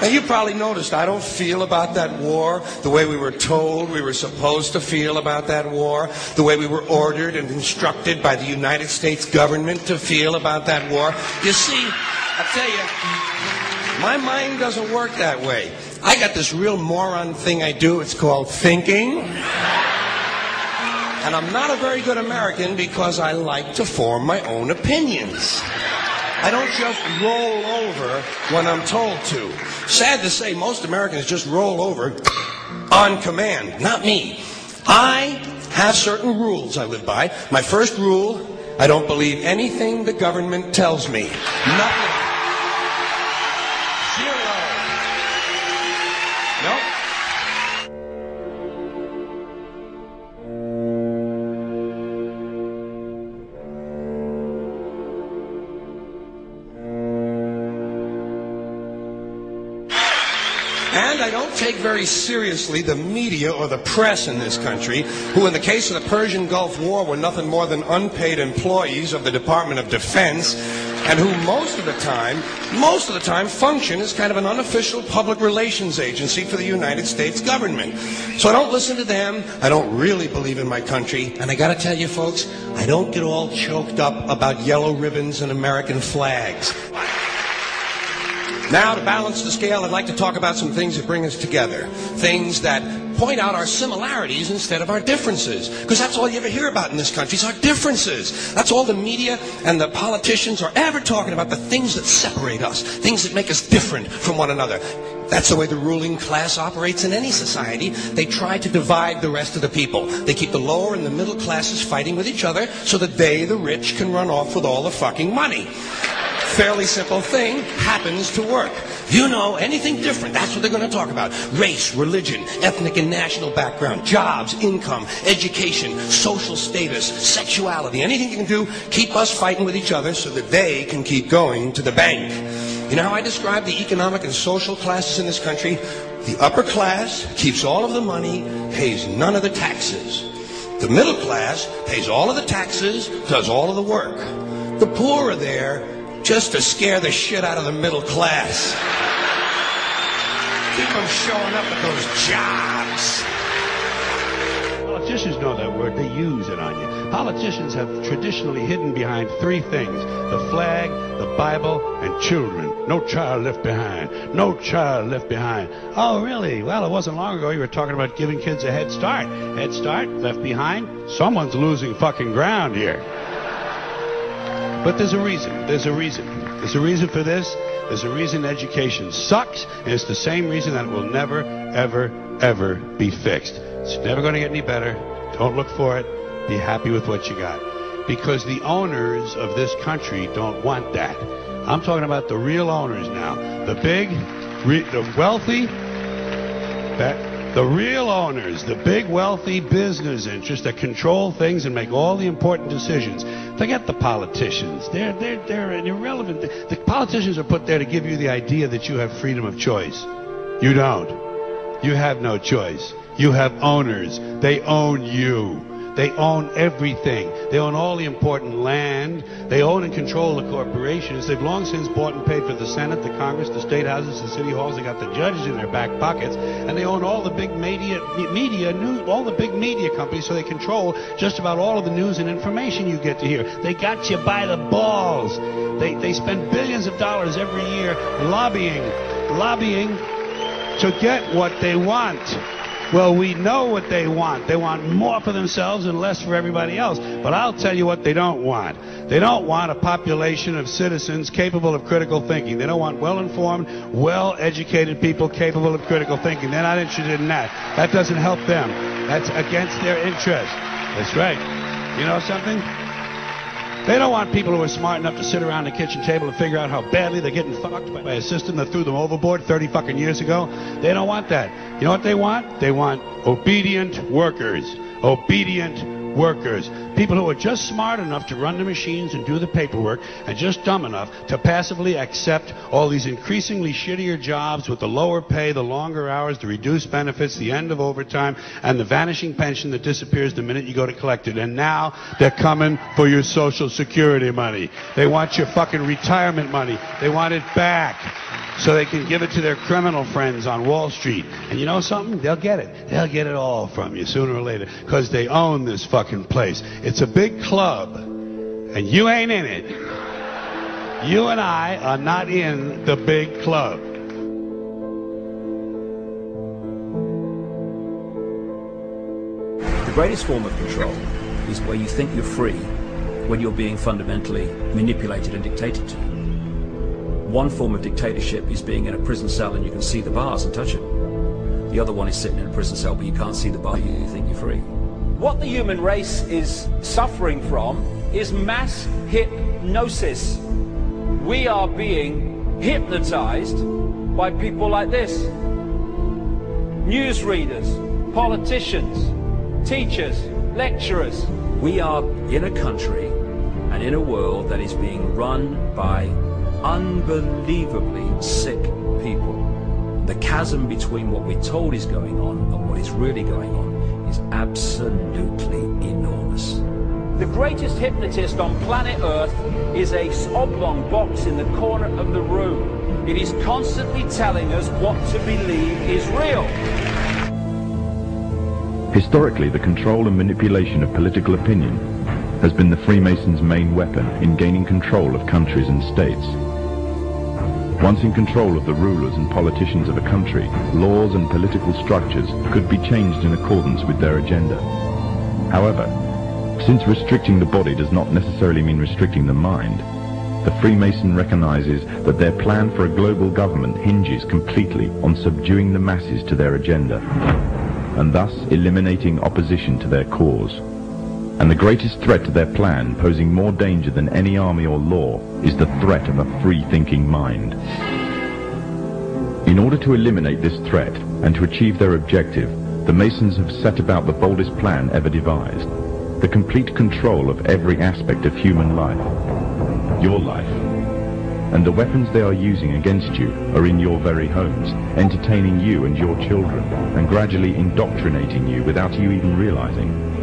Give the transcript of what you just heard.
Now, you probably noticed I don't feel about that war the way we were told we were supposed to feel about that war, the way we were ordered and instructed by the United States government to feel about that war. You see, I tell you, my mind doesn't work that way. I got this real moron thing I do. It's called thinking. And I'm not a very good American because I like to form my own opinions. I don't just roll over when I'm told to. Sad to say, most Americans just roll over on command. Not me. I have certain rules I live by. My first rule, I don't believe anything the government tells me. Nothing. Zero. Nope. And I don't take very seriously the media or the press in this country, who in the case of the Persian Gulf War were nothing more than unpaid employees of the Department of Defense, and who most of the time function as kind of an unofficial public relations agency for the United States government. So I don't listen to them. I don't really believe in my country. And I got to tell you, folks, I don't get all choked up about yellow ribbons and American flags. Now, to balance the scale, I'd like to talk about some things that bring us together. Things that point out our similarities instead of our differences. Because that's all you ever hear about in this country is our differences. That's all the media and the politicians are ever talking about, the things that separate us, things that make us different from one another. That's the way the ruling class operates in any society. They try to divide the rest of the people. They keep the lower and the middle classes fighting with each other so that they, the rich, can run off with all the fucking money. Fairly simple thing, happens to work. You know, anything different, that's what they're going to talk about. Race, religion, ethnic and national background, jobs, income, education, social status, sexuality, anything you can do, keep us fighting with each other so that they can keep going to the bank. You know how I describe the economic and social classes in this country? The upper class keeps all of the money, pays none of the taxes. The middle class pays all of the taxes, does all of the work. The poor are there just to scare the shit out of the middle class. Keep them showing up at those jobs. Politicians know that word. They use it on you. Politicians have traditionally hidden behind three things: the flag, the Bible, and children. No child left behind. No child left behind. Oh, really? Well, it wasn't long ago you were talking about giving kids a head start. Head start, left behind? Someone's losing fucking ground here. But there's a reason. There's a reason. There's a reason for this. There's a reason education sucks, and it's the same reason that it will never, ever, ever be fixed. It's never going to get any better. Don't look for it. Be happy with what you got. Because the owners of this country don't want that. I'm talking about the real owners now. The big, the wealthy, the real owners, the big wealthy business interests that control things and make all the important decisions. Forget the politicians. They're irrelevant. The politicians are put there to give you the idea that you have freedom of choice. You don't. You have no choice. You have owners. They own you. They own everything. They own all the important land. They own and control the corporations. They've long since bought and paid for the Senate, the Congress, the state houses, the city halls. They got the judges in their back pockets, and they own all the big all the big media companies. So they control just about all of the news and information you get to hear. They got you by the balls. They spend billions of dollars every year lobbying to get what they want. Well, we know what they want. They want more for themselves and less for everybody else. But I'll tell you what they don't want. They don't want a population of citizens capable of critical thinking. They don't want well-informed, well-educated people capable of critical thinking. They're not interested in that. That doesn't help them. That's against their interest. That's right. You know something? They don't want people who are smart enough to sit around the kitchen table and figure out how badly they're getting fucked by a system that threw them overboard 30 fucking years ago. They don't want that. You know what they want? They want obedient workers. Obedient workers, people who are just smart enough to run the machines and do the paperwork, and just dumb enough to passively accept all these increasingly shittier jobs with the lower pay, the longer hours, the reduced benefits, the end of overtime, and the vanishing pension that disappears the minute you go to collect it. And now they're coming for your Social Security money. They want your fucking retirement money. They want it back so they can give it to their criminal friends on Wall Street. And you know something? They'll get it. They'll get it all from you sooner or later, because they own this fucking place. It's a big club, and you ain't in it. You and I are not in the big club. The greatest form of control is where you think you're free when you're being fundamentally manipulated and dictated to. One form of dictatorship is being in a prison cell and you can see the bars and touch them. The other one is sitting in a prison cell but you can't see the bar, you think you're free. What the human race is suffering from is mass hypnosis. We are being hypnotized by people like this. Newsreaders, politicians, teachers, lecturers. We are in a country and in a world that is being run by unbelievably sick people. The chasm between what we're told is going on and what is really going on is absolutely enormous. The greatest hypnotist on planet Earth is a oblong box in the corner of the room. It is constantly telling us what to believe is real. Historically, the control and manipulation of political opinion has been the Freemasons' main weapon in gaining control of countries and states. Once in control of the rulers and politicians of a country, laws and political structures could be changed in accordance with their agenda. However, since restricting the body does not necessarily mean restricting the mind, the Freemason recognizes that their plan for a global government hinges completely on subduing the masses to their agenda, and thus eliminating opposition to their cause. And the greatest threat to their plan, posing more danger than any army or law, is the threat of a free-thinking mind. In order to eliminate this threat and to achieve their objective, the Masons have set about the boldest plan ever devised: the complete control of every aspect of human life, your life. And the weapons they are using against you are in your very homes, entertaining you and your children, and gradually indoctrinating you without you even realizing.